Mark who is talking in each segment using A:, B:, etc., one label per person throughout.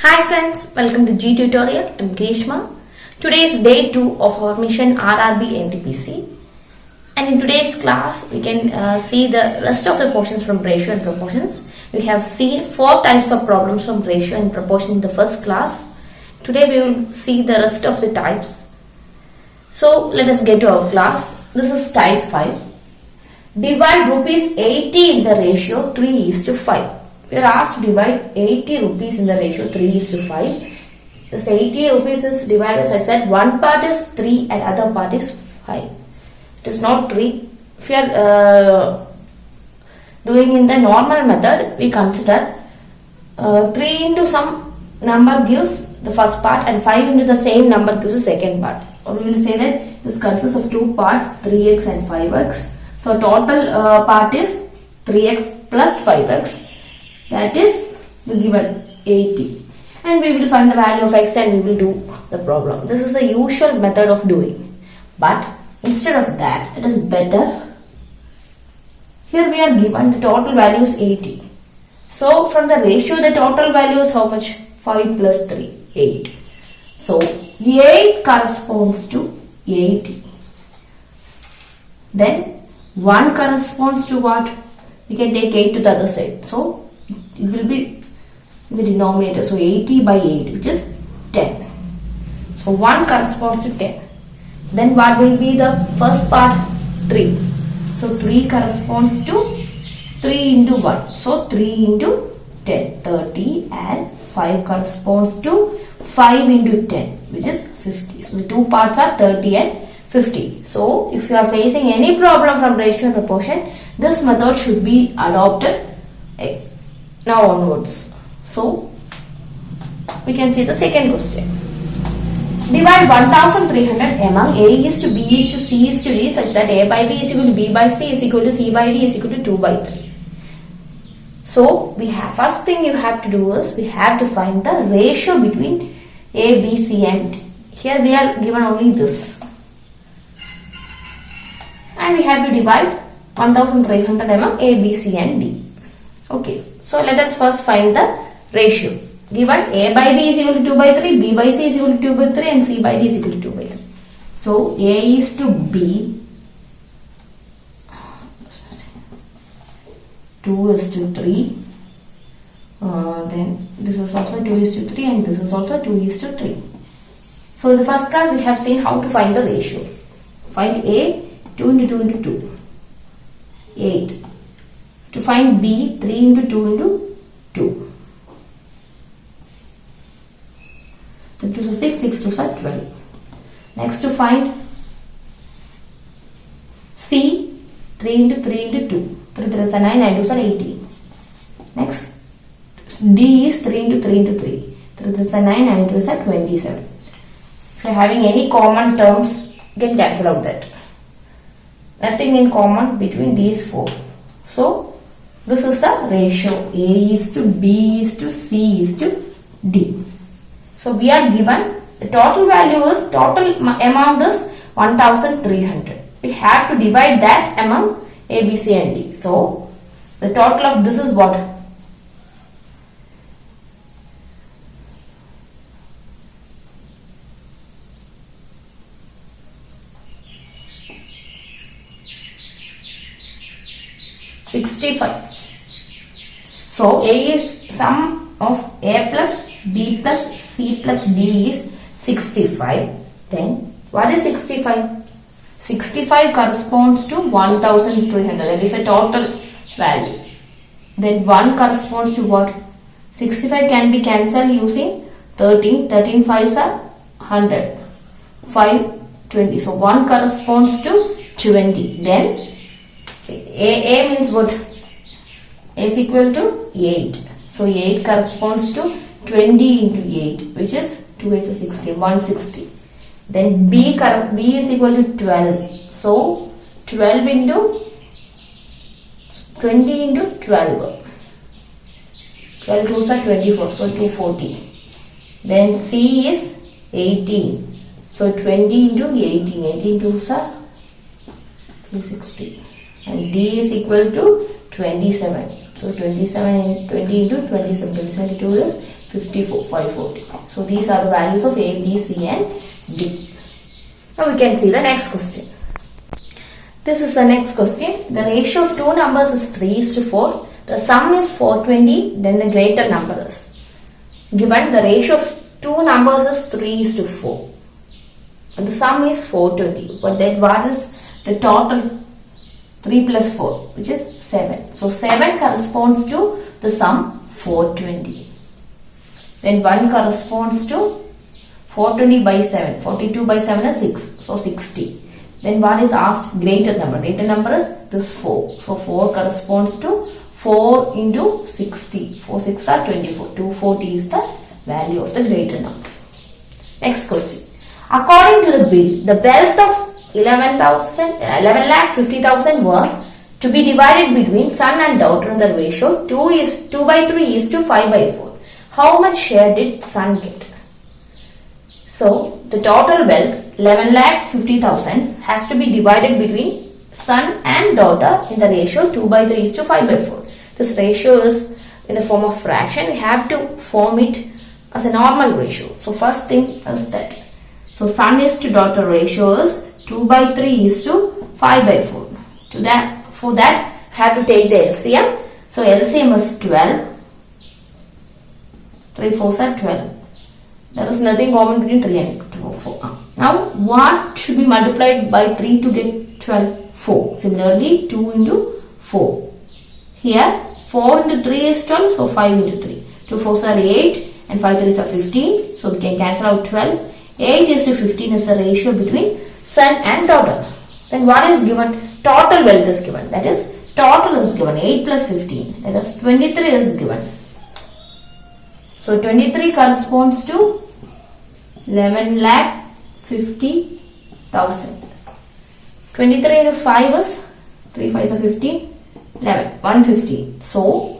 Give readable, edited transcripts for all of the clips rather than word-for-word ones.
A: Hi friends, welcome to G Tutorial. I'm Grishma. Today is day 2 of our mission RRB NTPC. And in today's class, we can see the rest of the portions from ratio and proportions. We have seen 4 types of problems from ratio and proportion in the first class. Today we will see the rest of the types. So let us get to our class. This is type 5. Divide rupees 80 in the ratio 3:5. We are asked to divide 80 rupees in the ratio 3:5. This 80 rupees is divided such that one part is 3 and other part is 5. It is not 3. If you are doing in the normal method, we consider 3 into some number gives the first part and 5 into the same number gives the second part. Or we will say that this consists of 2 parts, 3x and 5x. So total part is 3x plus 5x. That is given 80. And we will find the value of x and we will do the problem. This is the usual method of doing. But instead of that, it is better. Here we are given the total value is 80. So from the ratio, the total value is how much? 5 plus 3, 8. So 8 corresponds to 80. Then 1 corresponds to what? We can take 8 to the other side. So it will be in the denominator. So 80 by 8, which is 10. So 1 corresponds to 10. Then what will be the first part? 3. So 3 corresponds to 3 into 1. So 3 into 10, 30, and 5 corresponds to 5 into 10, which is 50. So the two parts are 30 and 50. So if you are facing any problem from ratio and proportion, this method should be adopted now onwards. So we can see the second question. Divide 1300 among A is to B is to C is to D such that A by B is equal to B by C is equal to C by D is equal to 2 by 3. So first thing you have to do is we have to find the ratio between A, B, C and D. Here we are given only this. And we have to divide 1300 among A, B, C and D. Okay, so let us first find the ratio. Given A by B is equal to 2 by 3, B by C is equal to 2 by 3 and C by D is equal to 2 by 3. So A is to B, 2 is to 3, then this is also 2 is to 3 and this is also 2 is to 3. So in the first class we have seen how to find the ratio. Find A, 2 into 2 into 2, 8. To find B, 3 into 2 into 2. 3 to 6, 6 to 12. Next to find C, 3 into 3 into 2. 3 3 is 9, 9 2 is 18. Next, D is 3 into 3 into 3. 3 3 is 9, 9 3 is 27. If you are having any common terms, you can cancel out that. Nothing in common between these 4. So, this is the ratio. A is to B is to C is to D. So we are given the total value is total amount is 1300. We have to divide that among A, B, C and D. So the total of this is what? $65. So A is sum of A plus B plus C plus D is 65. Then what is 65? 65 corresponds to 1300. That is a total value. Then 1 corresponds to what? 65 can be cancelled using 13. 13 5s are 100. 5, 20. So 1 corresponds to 20. Then A means what? A is equal to 8. So 8 corresponds to 20 into 8, which is 2 8 is 60, 160. Then B is equal to 12. So 12 into 20 into 12. 12 2s are 24, so 240. Then C is 18. So 20 into 18, 18 2s are 360. And D is equal to 27. So 27 20 into 27, 27 2 is 54, 540. So these are the values of A, B, C and D. Now we can see the next question. This is the next question. The ratio of two numbers is 3:4. The sum is 420. Then the greater number is. Given the ratio of two numbers is 3:4. And the sum is 420. But then what is the total? 3 plus 4, which is 7. So 7 corresponds to the sum 420. Then 1 corresponds to 420 by 7. 42 by 7 is 6. So 60. Then what is asked? Greater number. Greater number is this 4. So 4 corresponds to 4 into 60. 4 6 are 24. 240 is the value of the greater number. Next question. According to the bill, the wealth of 11,50,000 was to be divided between son and daughter in the ratio 2 by 3 is to 5 by 4. How much share did son get? So the total wealth 11,50,000 has to be divided between son and daughter in the ratio 2 by 3 is to 5 by 4. This ratio is in the form of fraction. We have to form it as a normal ratio. So first thing is that. So son is to daughter ratio is 2 by 3 is to 5 by 4. For that, have to take the LCM. So LCM is 12. 3 4s are 12. There is nothing common between 3 and 4. Now, what should be multiplied by 3 to get 12? 4. Similarly, 2 into 4. Here, 4 into 3 is 12, so 5 into 3. 2 4s are 8 and 5 3s are 15. So we can cancel out 12. 8 is to 15 is the ratio between son and daughter. Then what is given? Total wealth is given. That is, total is given. 8 plus 15. That is, 23 is given. So 23 corresponds to 11,50,000. 23 into 5 is 3 5s are 15. 11. 150. So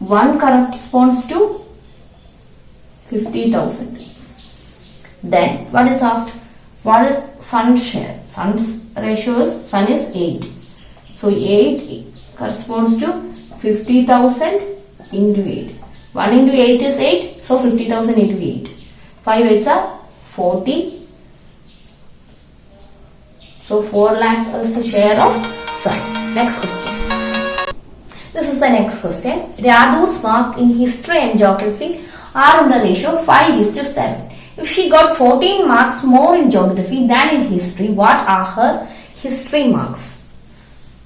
A: 1 corresponds to 50,000. Then what is asked? What is son's share? Son's ratio is son is 8. So 8 corresponds to 50,000 into 8. 1 into 8 is 8. So 50,000 into 8. 5 8s are 40. So 4 lakh is the share of son. Next question. This is the next question. Radhu's mark in history and geography are in the ratio 5:7. If she got 14 marks more in geography than in history, what are her history marks?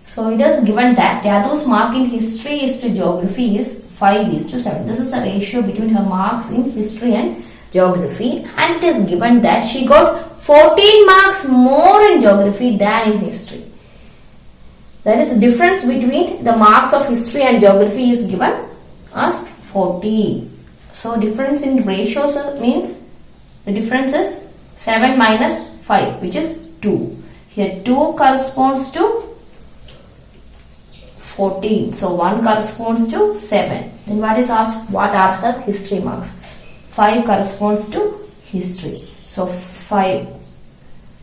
A: So it is given that Radhu's mark in history is to geography is 5:7. This is the ratio between her marks in history and geography, and it is given that she got 14 marks more in geography than in history. There is a difference between the marks of history and geography is given as 14. So difference in ratios means the difference is 7 minus 5, which is 2. Here 2 corresponds to 14. So 1 corresponds to 7. Then what is asked? What are her history marks? 5 corresponds to history. So 5.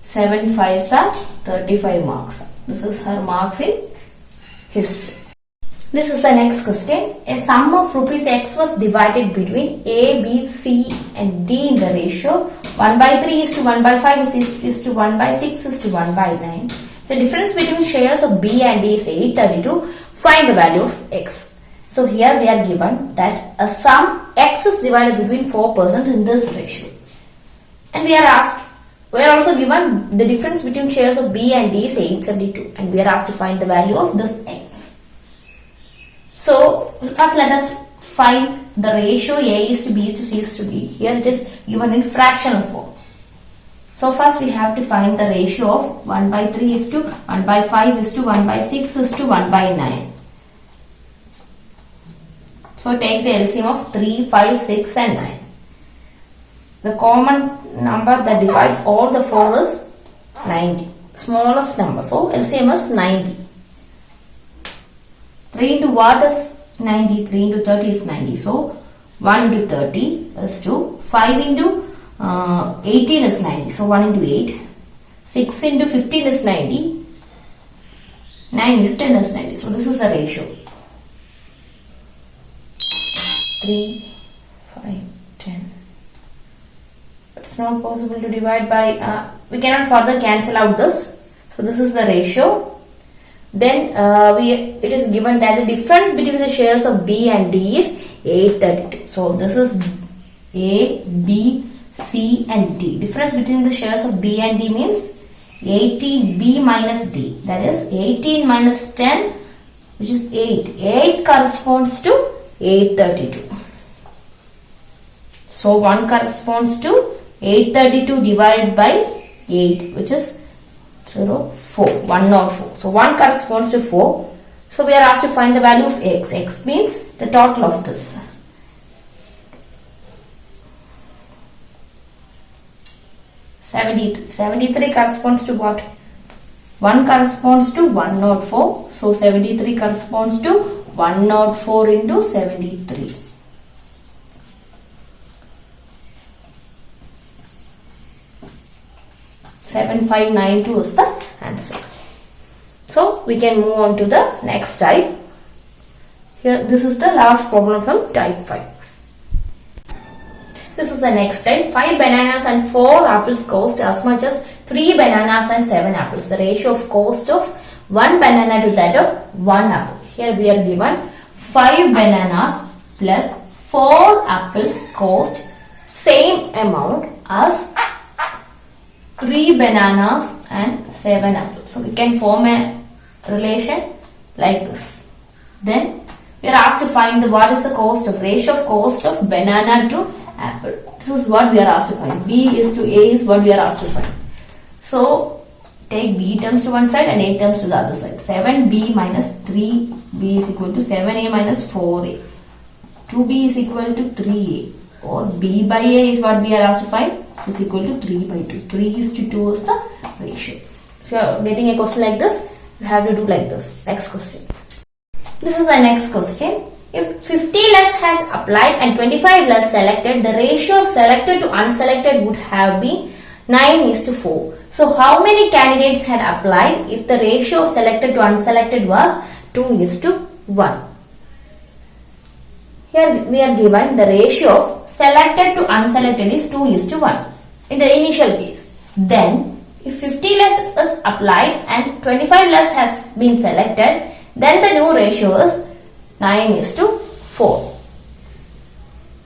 A: 7 5s are 35 marks. This is her marks in history. This is the next question. A sum of rupees X was divided between A, B, C and D in the ratio 1 by 3 is to 1 by 5 is to 1 by 6 is to 1 by 9. So difference between shares of B and D is 832. Find the value of X. So here we are given that a sum X is divided between 4 persons in this ratio. And we are also given the difference between shares of B and D is 872. And we are asked to find the value of this X. So first let us find the ratio A is to B is to C is to D. Here it is given in fractional form. So first we have to find the ratio of 1 by 3 is to 1 by 5 is to 1 by 6 is to 1 by 9. So take the LCM of 3, 5, 6 and 9. The common number that divides all the 4 is 90. Smallest number. So LCM is 90. 3 into what is 90? 3 into 30 is 90. So 1 into 30 is 2. 5 into 18 is 90. So 1 into 8. 6 into 15 is 90. 9 into 10 is 90. So this is the ratio. 3, 5, 10. It's not possible to divide by, we cannot further cancel out this. So this is the ratio. Then it is given that the difference between the shares of B and D is 832. So this is A, B, C and D. Difference between the shares of B and D means 18B minus D. That is 18 minus 10, which is 8. 8 corresponds to 832. So 1 corresponds to 832 divided by 8, which is 0, 4, 104. So 1 corresponds to 4. So we are asked to find the value of x. X means the total of this. $73. 73 corresponds to what? 1 corresponds to 104. So 73 corresponds to 104 into 73. 7592 is the answer. So we can move on to the next type. Here, this is the last problem from type 5. This is the next type. 5 bananas and 4 apples cost as much as 3 bananas and 7 apples. The ratio of cost of 1 banana to that of 1 apple. Here we are given 5 bananas plus 4 apples cost same amount as 3 bananas and 7 apples. So we can form a relation like this. Then we are asked to find what is the ratio of cost of banana to apple. This is what we are asked to find. B is to A is what we are asked to find. So take B terms to one side and A terms to the other side. 7B minus 3B is equal to 7A minus 4A. 2B is equal to 3A. Or B by A is what we are asked to find, which is equal to 3 by 2. 3 is to 2 is the ratio. If you are getting a question like this, you have to do like this. Next question. This is the next question. If 50 less has applied and 25 less selected, the ratio of selected to unselected would have been 9:4. So how many candidates had applied if the ratio of selected to unselected was 2:1? Here we are given the ratio of selected to unselected is 2:1 in the initial case. Then if 50 less is applied and 25 less has been selected, then the new ratio is 9:4.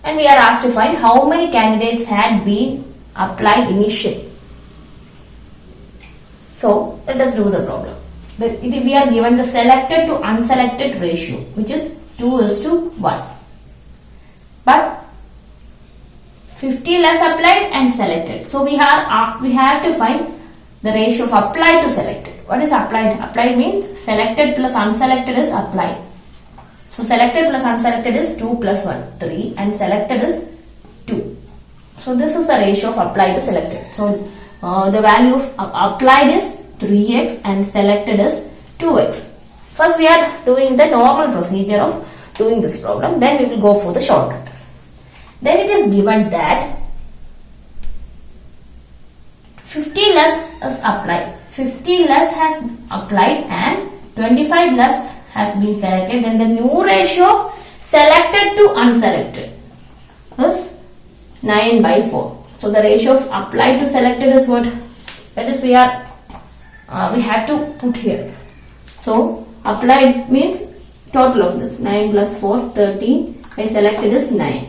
A: And we are asked to find how many candidates had been applied initially. So let us do the problem. We are given the selected to unselected ratio, which is 2:1. But 50 less applied and selected. So we have to find the ratio of applied to selected. What is applied? Applied means selected plus unselected is applied. So selected plus unselected is 2 plus 1, 3 and selected is 2. So this is the ratio of applied to selected. So the value of applied is 3x and selected is 2x. First we are doing the normal procedure of doing this problem. Then we will go for the shortcut. Then it is given that 50 less is applied. 50 less has applied and 25 less has been selected. Then the new ratio of selected to unselected is 9/4. So the ratio of applied to selected is what? That is we have to put here. So applied means total of this 9 plus 4 13 by selected is 9.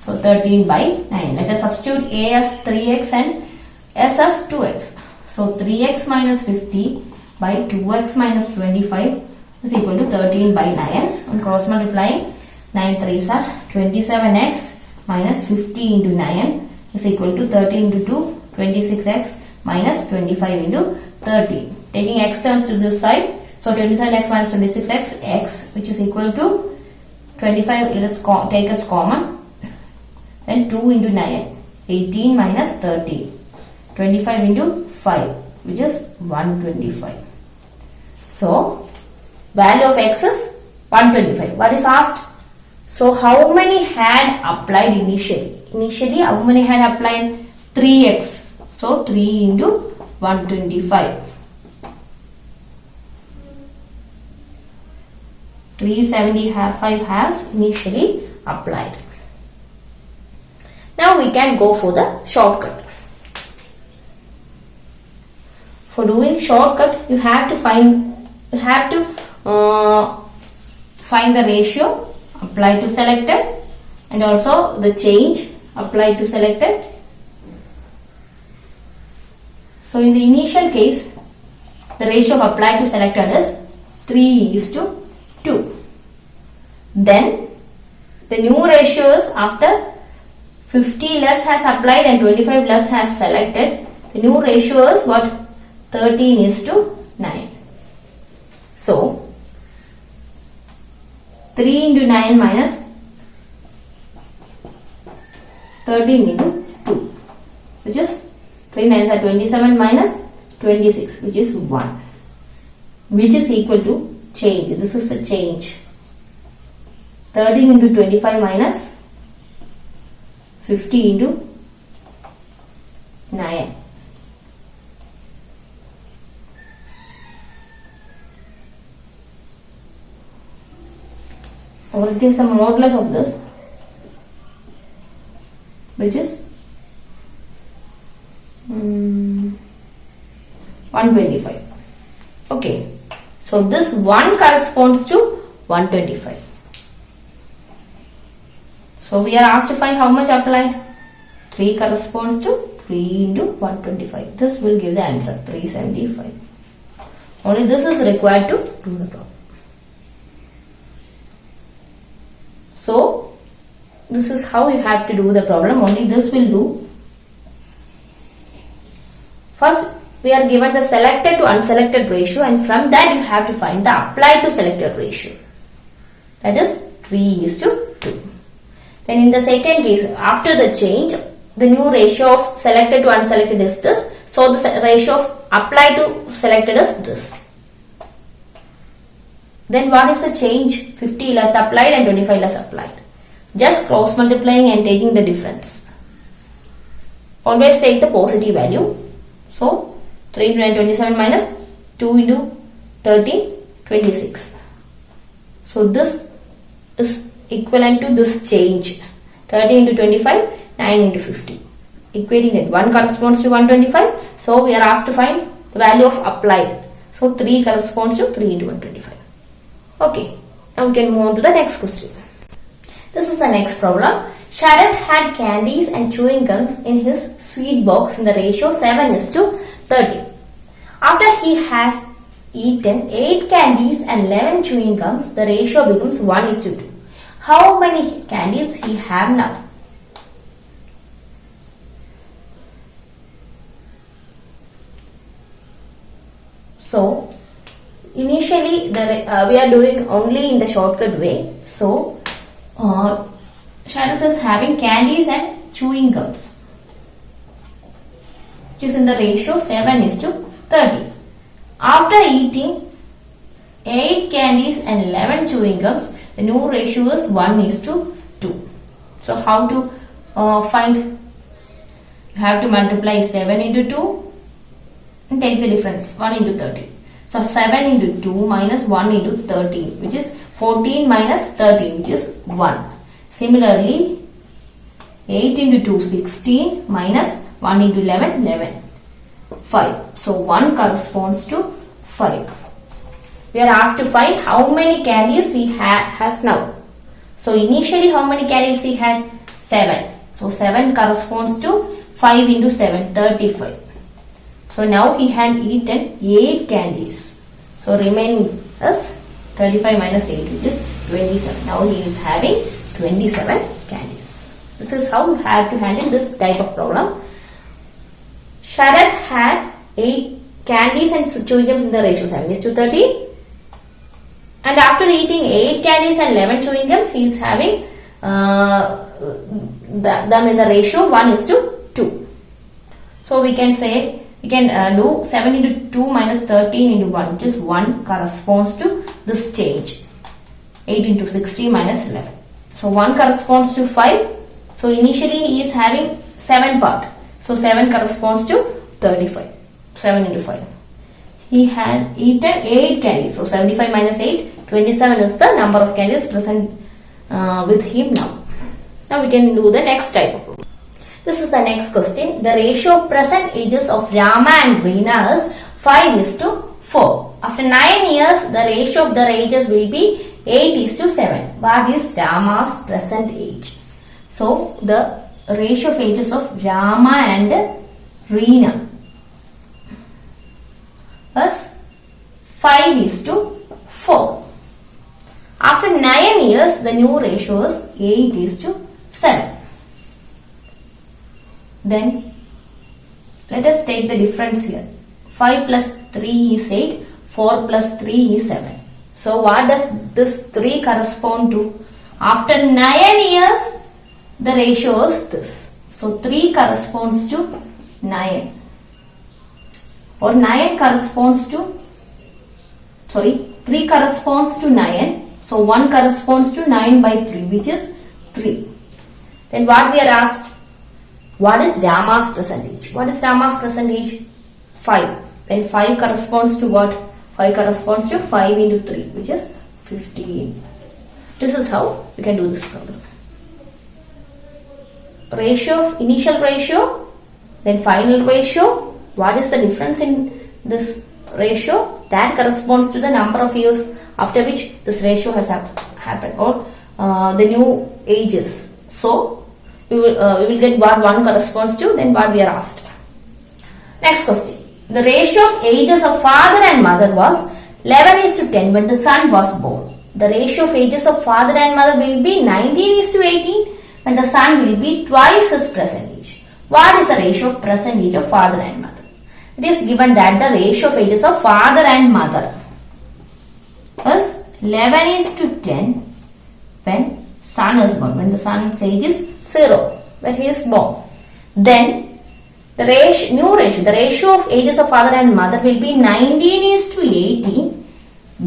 A: So 13 by 9. Let us substitute A as 3x and S as 2x. So 3x minus 50 by 2x minus 25 is equal to 13 by 9. On cross multiplying, 9 3s are 27x minus 50 into 9 is equal to 13 into 2, 26x minus 25 into 13. Taking x terms to this side, so 27x minus 26x, x which is equal to 25, let us take as common. Then 2 into 9, 18 minus 13, 25 into 5, which is 125. So, value of x is 125. What is asked? So, how many had applied initially? Initially, how many had applied? 3x. So, 3 into 125. 375 has initially applied. Now we can go for the shortcut. For doing shortcut, you have to find the ratio applied to selected and also the change applied to selected. So in the initial case, the ratio of applied to selected is 3:2. Then the new ratio is after 50 less has applied and 25 less has selected. The new ratio is what? 13:9. So 3 into 9 minus 13 into 2, which is 3 9s are 27 minus 26, which is 1, which is equal to change. This is the change. 13 into 25 minus 50 into 9. Or it is a modulus of this, which is 125. Okay, so this 1 corresponds to 125. So we are asked to find how much applied. 3 corresponds to 3 into 125. This will give the answer 375. Only this is required to do the problem. So this is how you have to do the problem. Only this will do. First, we are given the selected to unselected ratio, and from that you have to find the applied to selected ratio. That is 3:2. Then in the second case, after the change, the new ratio of selected to unselected is this. So the ratio of applied to selected is this. Then what is the change? 50 less applied and 25 less applied. Just cross multiplying and taking the difference. Always take the positive value. So 3 into 9, 27 minus 2 into 13, 26. So this is equivalent to this change. 30 into 25, 9 into 50. Equating that 1 corresponds to 125. So we are asked to find the value of applied. So 3 corresponds to 3 into 125. Okay, now we can move on to the next question. This is the next problem. Sharath had candies and chewing gums in his sweet box in the ratio 7:30. After he has eaten 8 candies and 11 chewing gums, the ratio becomes 1:2. How many candies he have now? So initially we are doing only in the shortcut way. So Sharath is having candies and chewing gums, which is in the ratio 7:30. After eating 8 candies and 11 chewing gums, the new ratio is 1:2. So how to find? You have to multiply 7 into 2 and take the difference, 1 into 30. So 7 into 2 minus 1 into 13, which is 14 minus 13, which is 1. Similarly, 8 into 2, 16 minus 1 into 11, 11. 5. So 1 corresponds to 5. We are asked to find how many candies he has now. So initially how many candies he had? 7. So 7 corresponds to 5 into 7, 35. So now he had eaten 8 candies. So remaining is 35 minus 8, which is 27. Now he is having 27 candies. This is how you have to handle this type of problem. Sharath had 8 candies and chewing gums in the ratio 7:30. And after eating 8 candies and 11 chewing gums, he is having them in the ratio 1:2. So we can say, we can do 7 into 2 minus 13 into 1, which is 1 corresponds to this change. 8 into 60 minus 11. So 1 corresponds to 5. So initially he is having 7 part. So 7 corresponds to 35. 7 into 5. He had eaten 8 candies. So 75 minus 8, 27 is the number of candies present with him now. Now we can do the next type of problem. This is the next question. The ratio of present ages of Rama and Reena is 5:4. After 9 years, the ratio of their ages will be 8:7. What is Rama's present age? So, the ratio of ages of Rama and Reena is 5:4. After 9 years, the new ratio is 8:7. Then, let us take the difference here. 5 plus 3 is 8, 4 plus 3 is 7. So, what does this 3 correspond to? After 9 years, the ratio is this. So, 3 corresponds to 9. Or 9 corresponds to, 3 corresponds to 9. So, 1 corresponds to 9 by 3, which is 3. Then what we are asked? What is Rama's percentage? What is Rama's percentage? 5. Then 5 corresponds to what? 5 corresponds to 5 into 3, which is 15. This is how you can do this problem. Ratio, initial ratio, then final ratio. What is the difference in this ratio? That corresponds to the number of years after which this ratio has happened, or the new ages. So, we will get what 1 corresponds to, then what we are asked. Next question. The ratio of ages of father and mother was 11:10 when the son was born. The ratio of ages of father and mother will be 19:18 when the son will be twice his present age. What is the ratio of present age of father and mother? It is given that the ratio of ages of father and mother is 11:10 when son is born, when the son's age is 0, when he is born. Then the ratio of ages of father and mother will be 19:18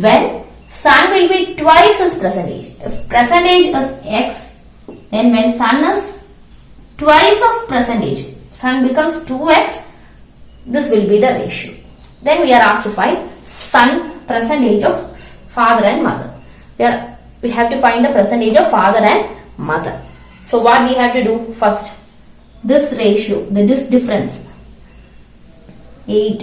A: when son will be twice his present age. If present age is x, then when son is twice of present age, son becomes 2x, this will be the ratio. Then we are asked to find son present age of father and mother. We have to find the present age of father and mother. So what we have to do first? This ratio, this difference, 8.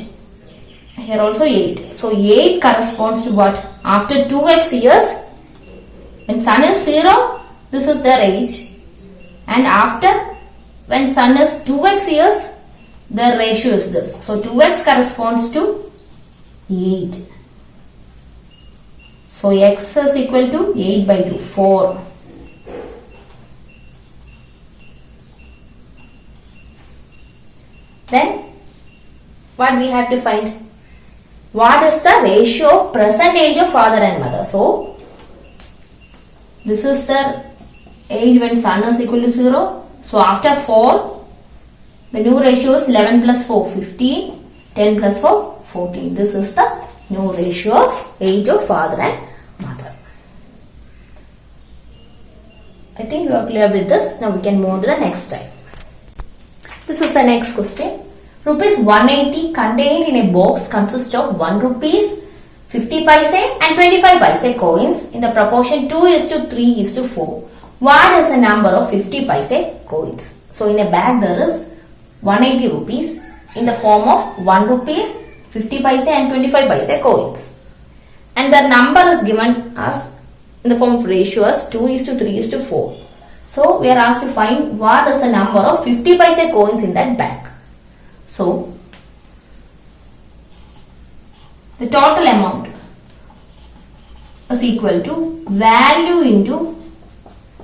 A: Here also 8. So 8 corresponds to what? After 2x years, when son is 0, this is their age. And after, when son is 2x years, the ratio is this. So 2x corresponds to 8. So x is equal to 8 by 2, 4. Then what we have to find? What is the ratio of present age of father and mother? So this is the age when son is equal to 0. So after 4, the new ratio is 11 plus 4, 15, 10 plus 4, 14. This is the new ratio of age of father and mother. I think you are clear with this. Now we can move on to the next type. This is the next question. Rupees 180 contained in a box consists of 1 rupees, 50 paise and 25 paise coins in the proportion 2:3:4. What is the number of 50 paise coins? So in a bag there is 180 rupees in the form of 1 rupees, 50 paise and 25 paise coins. And the number is given as in the form of ratio as 2:3:4. So we are asked to find what is the number of 50 paise coins in that bag. So the total amount is equal to value into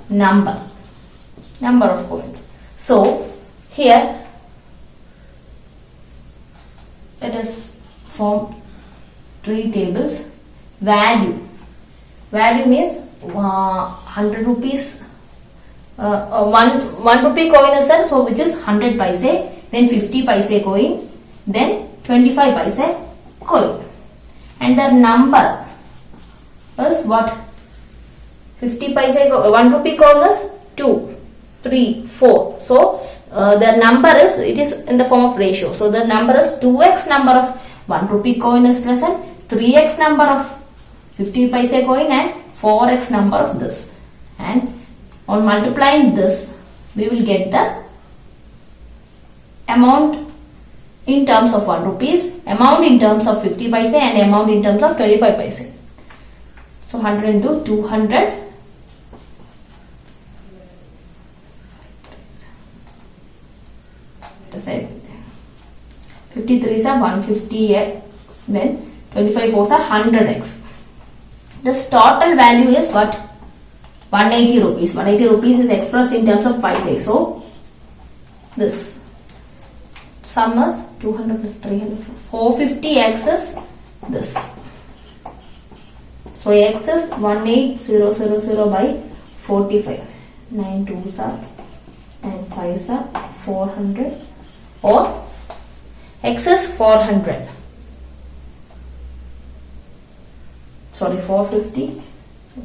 A: number of coins. So here let us form 3 tables. Value means 100 rupees. 1 rupee coin is there, so which is 100 paise, then 50 paise coin, then 25 paise coin, and the number is what? 50 paise 1 rupee coin is 2, 3, 4. So the number is, it is in the form of ratio. So the number is 2x number of 1 rupee coin is present, 3x number of 50 paise coin, and 4x number of this. And on multiplying this, we will get the amount in terms of 1 rupees, amount in terms of 50 paise and amount in terms of 25 paise. So 100 into 200. Say 53 is a 150x, then 25 fours are 100x. This total value is what? 180 rupees. 180 rupees is expressed in terms of paise. So this sum is 200 plus 300. 450x is this. So x is 18000 by 45. 9 2s are and 5s are 400, or x is 400. Sorry, 450. So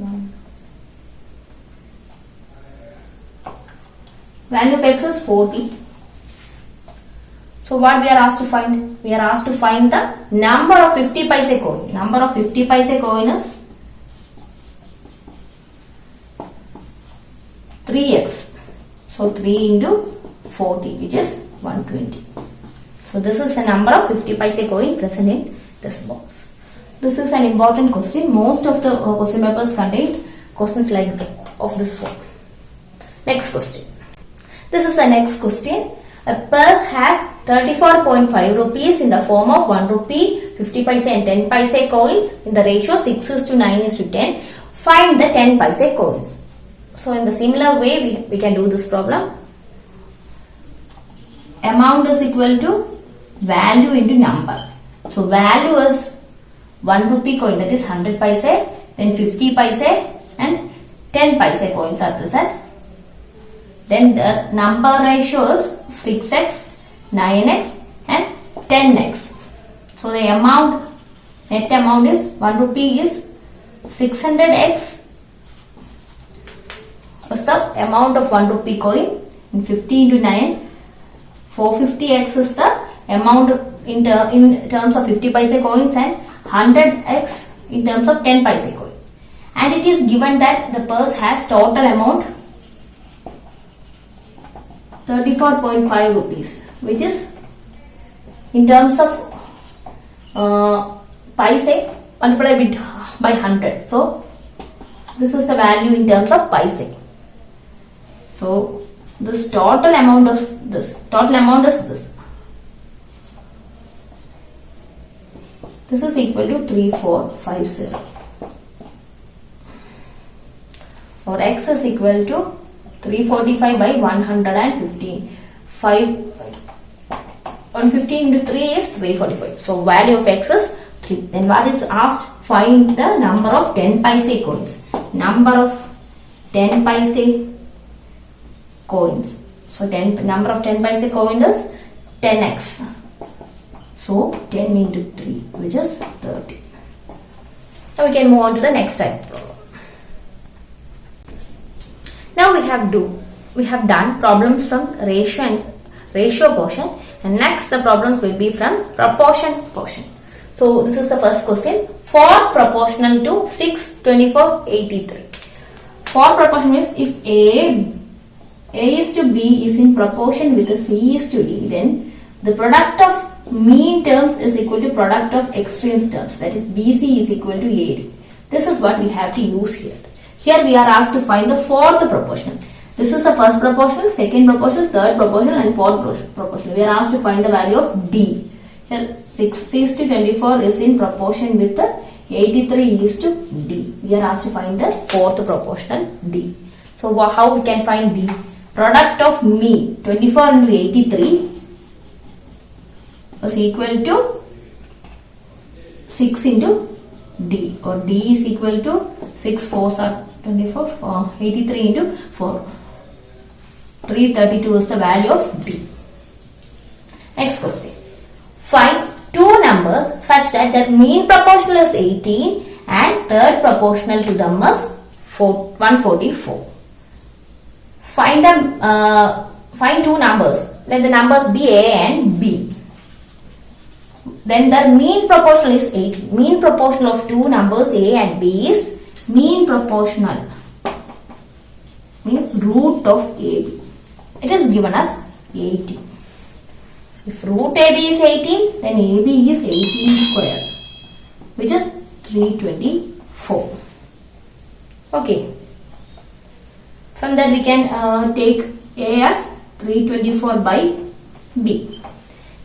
A: value of x is 40. So what we are asked to find? We are asked to find the number of 50 paise coin. Number of 50 paise coin is 3x. So 3 into 40, which is 120. So this is the number of 50 paise coin present in this box. This is an important question. Most of the question papers contains questions like of this form. Next question. This is the next question. A purse has 34.5 rupees in the form of 1 rupee, 50 paise and 10 paise coins in the ratio 6:9:10. Find the 10 paise coins. So in the similar way we can do this problem. Amount is equal to value into number. So value is 1 rupee coin, that is 100 paise, then 50 paise and 10 paise coins are present. Then the number ratio is 6x, 9x and 10x. So the amount, net amount is 1 rupee is 600x is the amount of 1 rupee coin, and 50 into 9, 450x is the amount in terms of 50 paise coins, and 100x in terms of 10 paise coin. And it is given that the purse has total amount 34.5 rupees, which is in terms of paise multiplied by 100. So this is the value in terms of paise. So this total amount is this. This is equal to 3450. Or x is equal to 345 by 115. 115 into 3 is 345. So value of x is 3. Then what is asked? Find the number of 10 paise coins. Number of 10 paise coins. So number of 10 paise coin is 10x. So 10 into 3, which is 30. Now we can move on to the next type problem. Now we have done problems from ratio portion, and next the problems will be from proportion portion. So this is the first question. For proportional to 6, 24, 83. For proportion means if A is to B is in proportion with C is to D, then the product of mean terms is equal to product of extreme terms, that is BC is equal to AD. This is what we have to use here. Here we are asked to find the fourth proportional. This is the first proportional, second proportional, third proportional and fourth proportional. We are asked to find the value of D. Here 6 is to 24 is in proportion with the 83 is to D. We are asked to find the fourth proportional D. So how we can find D? Product of mean 24 into 83 is equal to 6 into D, or D is equal to 6 4s are 24, 83 into 4. 332 is the value of D. Next question. Find two numbers such that their mean proportional is 18 and third proportional to them is 144. Find two numbers. Let the numbers be A and B. Then their mean proportional is 80. Mean proportional of two numbers A and B is mean proportional. Means root of AB. It is given as 80. If root AB is 18, then AB is 18 square, which is 324. Okay. From that we can take A as 324 by B.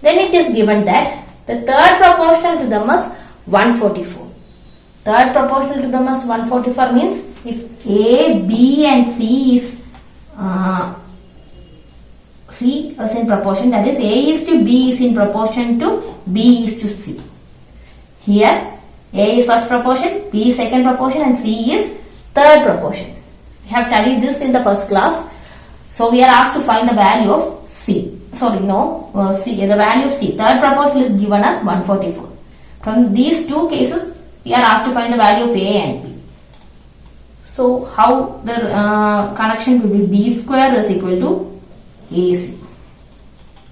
A: Then it is given that the third proportional to them is 144. Third proportional to them is 144 means if A, B and C is C is in proportion, that is A is to B is in proportion to B is to C. Here A is first proportion, B is second proportion and C is third proportion. We have studied this in the first class. So we are asked to find the value of C. C, the value of C. Third proportion is given as 144. From these two cases, we are asked to find the value of A and B. So how the connection will be B square is equal to AC.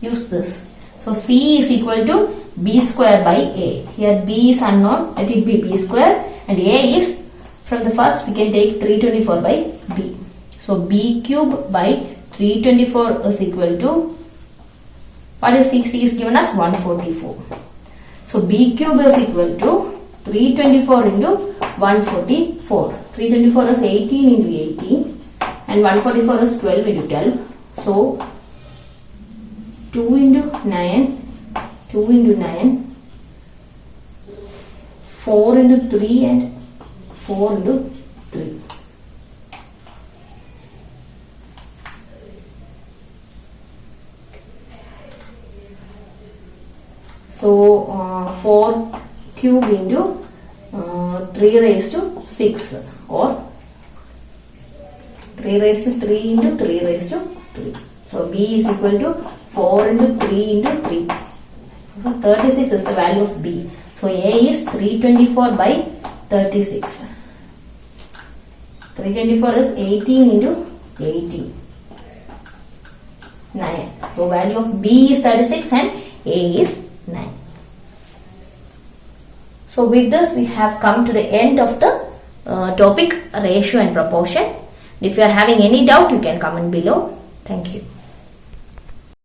A: Use this. So C is equal to B square by A. Here B is unknown, let it be B square, and A is, from the first we can take 324 by B. So B cube by 324 is equal to, what is C? C is given as 144. So B cube is equal to 324 into 144. 324 is 18 into 18 and 144 is 12 into 12. So 2 into 9, 2 into 9, 4 into 3 and 4 into 3. So 4 cube into 3 raised to 6 or 3 raised to 3 into 3 raised to 3. So B is equal to 4 into 3 into 3. So 36 is the value of B. So A is 324 by 36. 324 is 18 into 18. 9. So value of B is 36 and A is 9. So with this we have come to the end of the topic ratio and proportion. If you are having any doubt, you can comment below. Thank you.